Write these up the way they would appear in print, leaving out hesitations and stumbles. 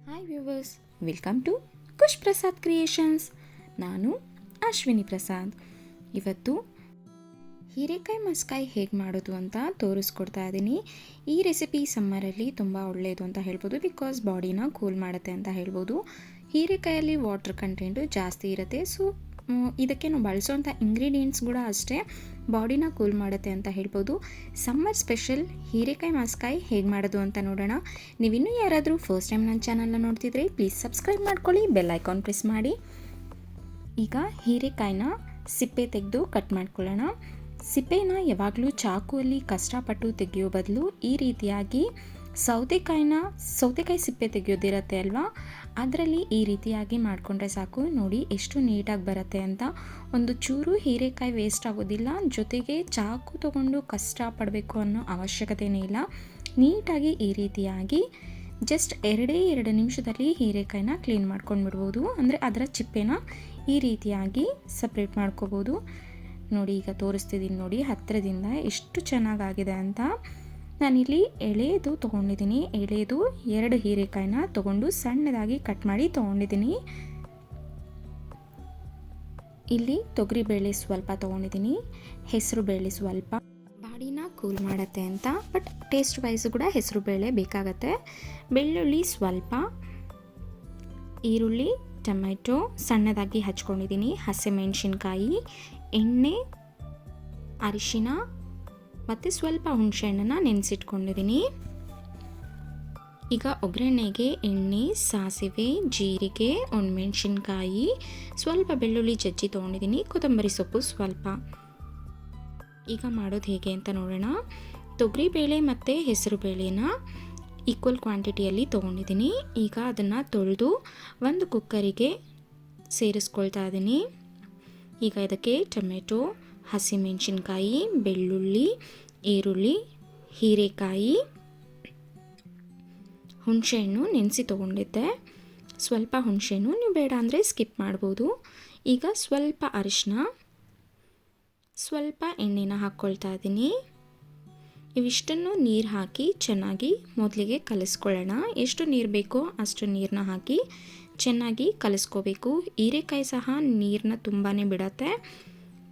Hi viewers, welcome to Khush Prasad creations. ನಾನು ಅಶ್ವಿನಿ ಪ್ರಸಾದ್. ಇವತ್ತು ಹೀರೆಕಾಯಿ ಮಸ್ಕಾಯಿ ಹೇಗೆ ಮಾಡೋದು ಅಂತ ತೋರಿಸ್ಕೊಡ್ತಾ ಇದ್ದೀನಿ. ಈ ರೆಸಿಪಿ ಸಮ್ಮರಲ್ಲಿ ತುಂಬ ಒಳ್ಳೆಯದು ಅಂತ ಹೇಳ್ಬೋದು, ಬಿಕಾಸ್ ಬಾಡಿನ ಕೂಲ್ ಮಾಡುತ್ತೆ ಅಂತ ಹೇಳ್ಬೋದು. ಹೀರೆಕಾಯಲ್ಲಿ ವಾಟರ್ ಕಂಟೆಂಟು ಜಾಸ್ತಿ ಇರುತ್ತೆ, ಸೊ ಇದಕ್ಕೆ ನಾವು ಬಳಸೋವಂಥ ಇಂಗ್ರೀಡಿಯೆಂಟ್ಸ್ ಕೂಡ ಅಷ್ಟೇ ಬಾಡಿನ ಕೂಲ್ ಮಾಡುತ್ತೆ ಅಂತ ಹೇಳ್ಬೋದು. ಸಮ್ಮರ್ ಸ್ಪೆಷಲ್ ಹೀರೆಕಾಯಿ ಮಸ್ಕಾಯಿ ಹೇಗೆ ಮಾಡೋದು ಅಂತ ನೋಡೋಣ. ನೀವಿನ್ನೂ ಯಾರಾದರೂ ಫಸ್ಟ್ ಟೈಮ್ ನನ್ನ ಚಾನಲ್ನ ನೋಡ್ತಿದ್ರೆ ಪ್ಲೀಸ್ ಸಬ್ಸ್ಕ್ರೈಬ್ ಮಾಡ್ಕೊಳ್ಳಿ, ಬೆಲ್ ಐಕಾನ್ ಪ್ರೆಸ್ ಮಾಡಿ. ಈಗ ಹೀರೆಕಾಯಿನ ಸಿಪ್ಪೆ ತೆಗೆದು ಕಟ್ ಮಾಡ್ಕೊಳ್ಳೋಣ. ಸಿಪ್ಪೆನ ಯಾವಾಗಲೂ ಚಾಕುವಲ್ಲಿ ಕಷ್ಟಪಟ್ಟು ತೆಗೆಯೋ ಬದಲು ಈ ರೀತಿಯಾಗಿ ಸೌತೆಕಾಯಿ ಸಿಪ್ಪೆ ತೆಗೆಯೋದಿರತ್ತೆ ಅಲ್ವಾ, ಅದರಲ್ಲಿ ಈ ರೀತಿಯಾಗಿ ಮಾಡಿಕೊಂಡ್ರೆ ಸಾಕು. ನೋಡಿ ಎಷ್ಟು ನೀಟಾಗಿ ಬರುತ್ತೆ ಅಂತ. ಒಂದು ಚೂರು ಹೀರೆಕಾಯಿ ವೇಸ್ಟ್ ಆಗೋದಿಲ್ಲ, ಜೊತೆಗೆ ಚಾಕು ತೊಗೊಂಡು ಕಷ್ಟಪಡಬೇಕು ಅನ್ನೋ ಅವಶ್ಯಕತೆಯೇ ಇಲ್ಲ. ನೀಟಾಗಿ ಈ ರೀತಿಯಾಗಿ ಜಸ್ಟ್ 2 ನಿಮಿಷದಲ್ಲಿ ಹೀರೆಕಾಯಿನ ಕ್ಲೀನ್ ಮಾಡ್ಕೊಂಡು ಬಿಡ್ಬೋದು. ಅಂದರೆ ಅದರ ಚಿಪ್ಪೆನ ಈ ರೀತಿಯಾಗಿ ಸಪ್ರೇಟ್ ಮಾಡ್ಕೋಬೋದು. ನೋಡಿ, ಈಗ ತೋರಿಸ್ತಿದ್ದೀನಿ ನೋಡಿ ಹತ್ತಿರದಿಂದ ಎಷ್ಟು ಚೆನ್ನಾಗಾಗಿದೆ ಅಂತ. ನಾನಿಲ್ಲಿ ಎಳೆದು ತೊಗೊಂಡಿದ್ದೀನಿ. ಎಳೆದು 2 ಹೀರೆಕಾಯಿನ ತೊಗೊಂಡು ಸಣ್ಣದಾಗಿ ಕಟ್ ಮಾಡಿ ತೊಗೊಂಡಿದ್ದೀನಿ. ಇಲ್ಲಿ ತೊಗರಿಬೇಳೆ ಸ್ವಲ್ಪ ತೊಗೊಂಡಿದ್ದೀನಿ, ಹೆಸರು ಬೇಳೆ ಸ್ವಲ್ಪ. ಬಾಡಿನ ಕೂಲ್ ಮಾಡುತ್ತೆ ಅಂತ, ಬಟ್ ಟೇಸ್ಟ್ ವೈಸ್ ಕೂಡ ಹೆಸರು ಬೇಳೆ ಬೇಕಾಗತ್ತೆ. ಬೆಳ್ಳುಳ್ಳಿ ಸ್ವಲ್ಪ, ಈರುಳ್ಳಿ, ಟೊಮೆಟೊ ಸಣ್ಣದಾಗಿ ಹಚ್ಕೊಂಡಿದ್ದೀನಿ, ಹಸಿಮೆಣಸಿನ್ಕಾಯಿ, ಎಣ್ಣೆ, ಅರಿಶಿನ ಮತ್ತು ಸ್ವಲ್ಪ ಹುಣಸೆಹಣ್ಣನ್ನು ನೆನೆಸಿಟ್ಕೊಂಡಿದ್ದೀನಿ. ಈಗ ಒಗ್ಗರಣೆಗೆ ಎಣ್ಣೆ, ಸಾಸಿವೆ, ಜೀರಿಗೆ, ಒಣಮೆಣಸಿನ್ಕಾಯಿ, ಸ್ವಲ್ಪ ಬೆಳ್ಳುಳ್ಳಿ ಜಜ್ಜಿ ತೊಗೊಂಡಿದ್ದೀನಿ, ಕೊತ್ತಂಬರಿ ಸೊಪ್ಪು ಸ್ವಲ್ಪ. ಈಗ ಮಾಡೋದು ಹೇಗೆ ಅಂತ ನೋಡೋಣ. ತೊಗರಿಬೇಳೆ ಮತ್ತು ಹೆಸರು ಬೇಳೆನ ಈಕ್ವಲ್ ಕ್ವಾಂಟಿಟಿಯಲ್ಲಿ ತೊಗೊಂಡಿದ್ದೀನಿ. ಈಗ ಅದನ್ನು ತೊಳೆದು ಒಂದು ಕುಕ್ಕರಿಗೆ ಸೇರಿಸ್ಕೊಳ್ತಾ ಇದ್ದೀನಿ. ಈಗ ಇದಕ್ಕೆ ಟೊಮೆಟೊ, ಹಸಿಮೆಣಸಿನ್ಕಾಯಿ, ಬೆಳ್ಳುಳ್ಳಿ, ಈರುಳ್ಳಿ, ಹೀರೆಕಾಯಿ, ಹುಣಸೆಹಣ್ಣು ನೆನೆಸಿ ತೊಗೊಂಡಿದ್ದೆ, ಸ್ವಲ್ಪ ಹುಣಸೆಹಣ್ಣು, ನೀವು ಬೇಡ ಅಂದರೆ ಸ್ಕಿಪ್ ಮಾಡ್ಬೋದು. ಈಗ ಸ್ವಲ್ಪ ಅರಿಶಿನ, ಸ್ವಲ್ಪ ಎಣ್ಣೆನ ಹಾಕ್ಕೊಳ್ತಾ ಇದ್ದೀನಿ. ಇವಿಷ್ಟನ್ನು ನೀರು ಹಾಕಿ ಚೆನ್ನಾಗಿ ಮೊದಲಿಗೆ ಕಲಿಸ್ಕೊಳ್ಳೋಣ. ಎಷ್ಟು ನೀರು ಬೇಕೋ ಅಷ್ಟು ನೀರನ್ನ ಹಾಕಿ ಚೆನ್ನಾಗಿ ಕಲಿಸ್ಕೋಬೇಕು. ಹೀರೆಕಾಯಿ ಸಹ ನೀರನ್ನ ತುಂಬಾ ಬಿಡತ್ತೆ.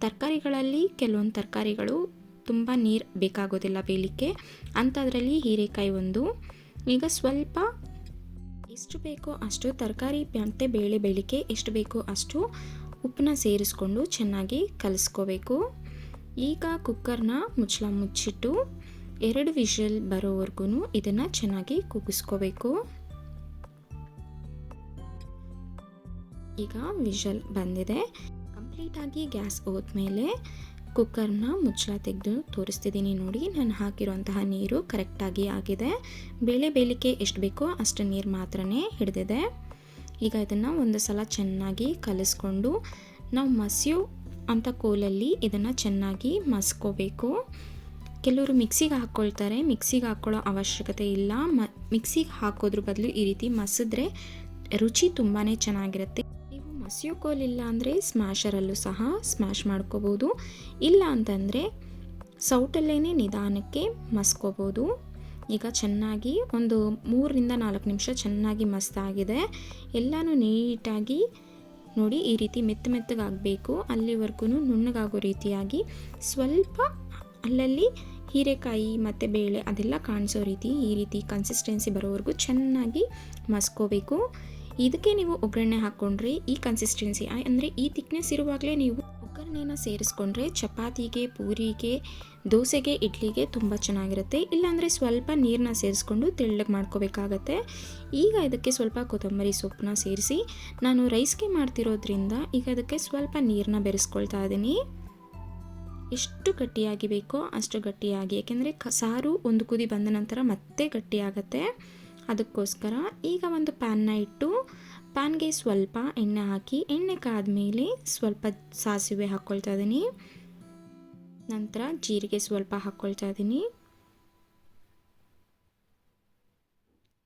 ತರಕಾರಿಗಳಲ್ಲಿ ಕೆಲವೊಂದು ತರಕಾರಿಗಳು ತುಂಬ ನೀರು ಬೇಕಾಗೋದಿಲ್ಲ ಬೇಯಲಿಕ್ಕೆ, ಅಂಥದ್ರಲ್ಲಿ ಹೀರೆಕಾಯಿ ಒಂದು. ಈಗ ಸ್ವಲ್ಪ ಎಷ್ಟು ಬೇಕೋ ಅಷ್ಟು ತರಕಾರಿ ಮತ್ತು ಬೇಳೆ ಬೇಯಲಿಕ್ಕೆ ಎಷ್ಟು ಬೇಕೋ ಅಷ್ಟು ಉಪ್ಪನ್ನ ಸೇರಿಸ್ಕೊಂಡು ಚೆನ್ನಾಗಿ ಕಲಿಸ್ಕೋಬೇಕು. ಈಗ ಕುಕ್ಕರ್ನ ಮುಚ್ಚಳ ಮುಚ್ಚಿಟ್ಟು 2 ವಿಷಲ್ ಬರೋವರೆಗೂ ಇದನ್ನು ಚೆನ್ನಾಗಿ ಕೂಗಿಸ್ಕೋಬೇಕು. ಈಗ ವಿಷಲ್ ಬಂದಿದೆ. ಕಂಪ್ಲೀಟಾಗಿ ಗ್ಯಾಸ್ ಹೋದ್ಮೇಲೆ ಕುಕ್ಕರ್ನ ಮುಚ್ಚಳ ತೆಗೆದು ತೋರಿಸ್ತಿದ್ದೀನಿ ನೋಡಿ. ನಾನು ಹಾಕಿರುವಂತಹ ನೀರು ಕರೆಕ್ಟಾಗಿ ಆಗಿದೆ. ಬೇಳೆ ಬೇಯಲಿಕ್ಕೆ ಎಷ್ಟು ಬೇಕೋ ಅಷ್ಟು ನೀರು ಮಾತ್ರನೇ ಹಿಡಿದಿದೆ. ಈಗ ಇದನ್ನು ಒಂದು ಸಲ ಚೆನ್ನಾಗಿ ಕಲಿಸ್ಕೊಂಡು ನಾವು ಮಸಿಯೋ ಅಂಥ ಕೋಲಲ್ಲಿ ಇದನ್ನು ಚೆನ್ನಾಗಿ ಮಸ್ಕೋಬೇಕು. ಕೆಲವರು ಮಿಕ್ಸಿಗೆ ಹಾಕ್ಕೊಳ್ತಾರೆ, ಮಿಕ್ಸಿಗೆ ಹಾಕ್ಕೊಳ್ಳೋ ಅವಶ್ಯಕತೆ ಇಲ್ಲ. ಮಿಕ್ಸಿಗೆ ಹಾಕೋದ್ರ ಬದಲು ಈ ರೀತಿ ಮಸಿದ್ರೆ ರುಚಿ ತುಂಬಾ ಚೆನ್ನಾಗಿರುತ್ತೆ. ಮಸಿಯೋ ಕೋಲಿಲ್ಲ ಅಂದರೆ ಸ್ಮ್ಯಾಶರಲ್ಲೂ ಸಹ ಸ್ಮ್ಯಾಶ್ ಮಾಡ್ಕೋಬೋದು. ಇಲ್ಲ ಅಂತಂದರೆ ಸೌಟಲ್ಲೇ ನಿಧಾನಕ್ಕೆ ಮಸ್ಕೋಬೋದು. ಈಗ ಚೆನ್ನಾಗಿ ಒಂದು 3-4 ನಿಮಿಷ ಚೆನ್ನಾಗಿ ಮಸ್ತಾಗಿದೆ. ಎಲ್ಲನೂ ನೀಟಾಗಿ ನೋಡಿ ಈ ರೀತಿ ಮೆತ್ತಗಾಗಬೇಕು. ಅಲ್ಲಿವರೆಗೂ ನುಣ್ಣಗಾಗೋ ರೀತಿಯಾಗಿ ಸ್ವಲ್ಪ ಅಲ್ಲಲ್ಲಿ ಹೀರೆಕಾಯಿ ಮತ್ತು ಬೇಳೆ ಅದೆಲ್ಲ ಕಾಣಿಸೋ ರೀತಿ ಈ ರೀತಿ ಕನ್ಸಿಸ್ಟೆನ್ಸಿ ಬರೋವರೆಗೂ ಚೆನ್ನಾಗಿ ಮಸ್ಕೋಬೇಕು. ಇದಕ್ಕೆ ನೀವು ಒಗ್ಗರಣೆ ಹಾಕ್ಕೊಂಡ್ರೆ ಈ ಕನ್ಸಿಸ್ಟೆನ್ಸಿ ಅಂದರೆ ಈ ಥಿಕ್ನೆಸ್ ಇರುವಾಗಲೇ ನೀವು ಒಗ್ಗರಣೆನ ಸೇರಿಸ್ಕೊಂಡ್ರೆ ಚಪಾತಿಗೆ, ಪೂರಿಗೆ, ದೋಸೆಗೆ, ಇಡ್ಲಿಗೆ ತುಂಬ ಚೆನ್ನಾಗಿರುತ್ತೆ. ಇಲ್ಲಾಂದರೆ ಸ್ವಲ್ಪ ನೀರನ್ನ ಸೇರಿಸ್ಕೊಂಡು ತೆಳ್ಳಗೆ ಮಾಡ್ಕೋಬೇಕಾಗತ್ತೆ. ಈಗ ಇದಕ್ಕೆ ಸ್ವಲ್ಪ ಕೊತ್ತಂಬರಿ ಸೊಪ್ಪನ್ನ ಸೇರಿಸಿ, ನಾನು ರೈಸ್ಗೆ ಮಾಡ್ತಿರೋದ್ರಿಂದ ಈಗ ಅದಕ್ಕೆ ಸ್ವಲ್ಪ ನೀರನ್ನ ಬೆರೆಸ್ಕೊಳ್ತಾ ಇದ್ದೀನಿ. ಎಷ್ಟು ಗಟ್ಟಿಯಾಗಿ ಬೇಕೋ ಅಷ್ಟು ಗಟ್ಟಿಯಾಗಿ, ಯಾಕೆಂದರೆ ಸಾರು ಒಂದು ಕುದಿ ಬಂದ ನಂತರ ಮತ್ತೆ ಗಟ್ಟಿಯಾಗತ್ತೆ. ಅದಕ್ಕೋಸ್ಕರ ಈಗ ಒಂದು ಪ್ಯಾನ್ನ ಇಟ್ಟು ಪ್ಯಾನ್ಗೆ ಸ್ವಲ್ಪ ಎಣ್ಣೆ ಹಾಕಿ, ಎಣ್ಣೆ ಕಾದ್ಮೇಲೆ ಸ್ವಲ್ಪ ಸಾಸಿವೆ ಹಾಕ್ಕೊಳ್ತಾ ಇದ್ದೀನಿ, ನಂತರ ಜೀರಿಗೆ ಸ್ವಲ್ಪ ಹಾಕ್ಕೊಳ್ತಾ ಇದ್ದೀನಿ.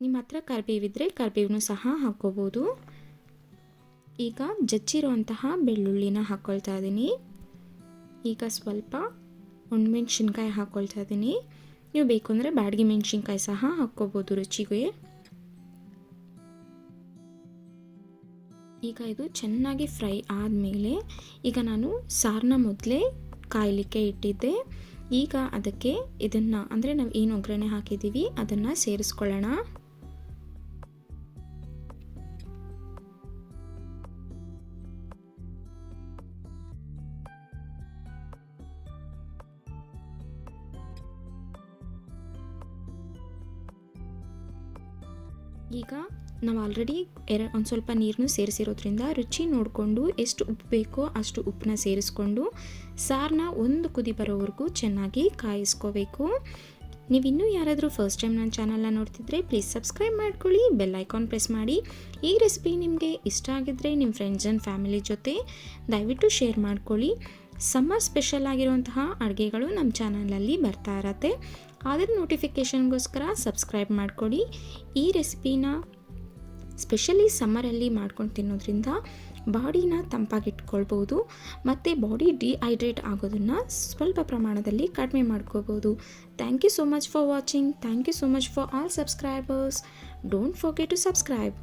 ನಿಮ್ಮ ಹತ್ರ ಕರಿಬೇವಿದ್ರೆ ಕರಿಬೇವನ್ನೂ ಸಹ ಹಾಕ್ಕೋಬೋದು. ಈಗ ಜಜ್ಜಿರುವಂತಹ ಬೆಳ್ಳುಳ್ಳಿನ ಹಾಕ್ಕೊಳ್ತಾ ಇದ್ದೀನಿ. ಈಗ ಸ್ವಲ್ಪ ಒಣಮೆಣಸಿನ್ಕಾಯಿ ಹಾಕ್ಕೊಳ್ತಾ ಇದ್ದೀನಿ. ನೀವು ಬೇಕು ಅಂದರೆ ಬ್ಯಾಡಗಿ ಮೆಣಸಿನ್ಕಾಯಿ ಸಹ ಹಾಕ್ಕೋಬೋದು ರುಚಿಗೆ. ಈಗ ಇದು ಚೆನ್ನಾಗಿ ಫ್ರೈ ಆದಮೇಲೆ ಈಗ ನಾನು ಸಾರನ್ನ ಮೊದಲೇ ಕಾಯಲಿಕ್ಕೆ ಇಟ್ಟಿದ್ದೆ. ಈಗ ಅದಕ್ಕೆ ಇದನ್ನು ಅಂದರೆ ನಾವು ಏನು ಒಗ್ಗರಣೆ ಹಾಕಿದ್ದೀವಿ ಅದನ್ನು ಸೇರಿಸ್ಕೊಳ್ಳೋಣ. ಈಗ ನಾವು ಆಲ್ರೆಡಿ ಒಂದು ಸ್ವಲ್ಪ ನೀರನ್ನು ಸೇರಿಸಿರೋದ್ರಿಂದ ರುಚಿ ನೋಡಿಕೊಂಡು ಎಷ್ಟು ಉಪ್ಪು ಬೇಕೋ ಅಷ್ಟು ಉಪ್ಪನ್ನ ಸೇರಿಸ್ಕೊಂಡು ಸಾರನ್ನ ಒಂದು ಕುದಿ ಬರೋವರೆಗೂ ಚೆನ್ನಾಗಿ ಕಾಯಿಸ್ಕೋಬೇಕು. ನೀವಿನ್ನೂ ಯಾರಾದರೂ ಫಸ್ಟ್ ಟೈಮ್ ನನ್ನ ಚಾನಲ್ನ ನೋಡ್ತಿದ್ರೆ ಪ್ಲೀಸ್ ಸಬ್ಸ್ಕ್ರೈಬ್ ಮಾಡ್ಕೊಳ್ಳಿ, ಬೆಲ್ ಐಕಾನ್ ಪ್ರೆಸ್ ಮಾಡಿ. ಈ ರೆಸಿಪಿ ನಿಮಗೆ ಇಷ್ಟ ಆಗಿದ್ದರೆ ನಿಮ್ಮ ಫ್ರೆಂಡ್ಸ್ ಆ್ಯಂಡ್ ಫ್ಯಾಮಿಲಿ ಜೊತೆ ದಯವಿಟ್ಟು ಶೇರ್ ಮಾಡ್ಕೊಳ್ಳಿ. ಸಮ್ಮರ್ ಸ್ಪೆಷಲ್ ಆಗಿರುವಂತಹ ಅಡುಗೆಗಳು ನಮ್ಮ ಚಾನಲಲ್ಲಿ ಬರ್ತಾ ಇರತ್ತೆ. ಅದರ ನೋಟಿಫಿಕೇಷನ್ಗೋಸ್ಕರ ಸಬ್ಸ್ಕ್ರೈಬ್ ಮಾಡ್ಕೊಳ್ಳಿ. ಈ ರೆಸಿಪಿನ ಸ್ಪೆಷಲಿ ಸಮ್ಮರಲ್ಲಿ ಮಾಡ್ಕೊಂಡು ತಿನ್ನೋದ್ರಿಂದ ಬಾಡಿನ ತಂಪಾಗಿಟ್ಕೊಳ್ಬೋದು ಮತ್ತು ಬಾಡಿ ಡಿಹೈಡ್ರೇಟ್ ಆಗೋದನ್ನು ಸ್ವಲ್ಪ ಪ್ರಮಾಣದಲ್ಲಿ ಕಡಿಮೆ ಮಾಡ್ಕೋಬೋದು. Thank you so much for watching. Thank you so much for all subscribers. Don't forget to subscribe.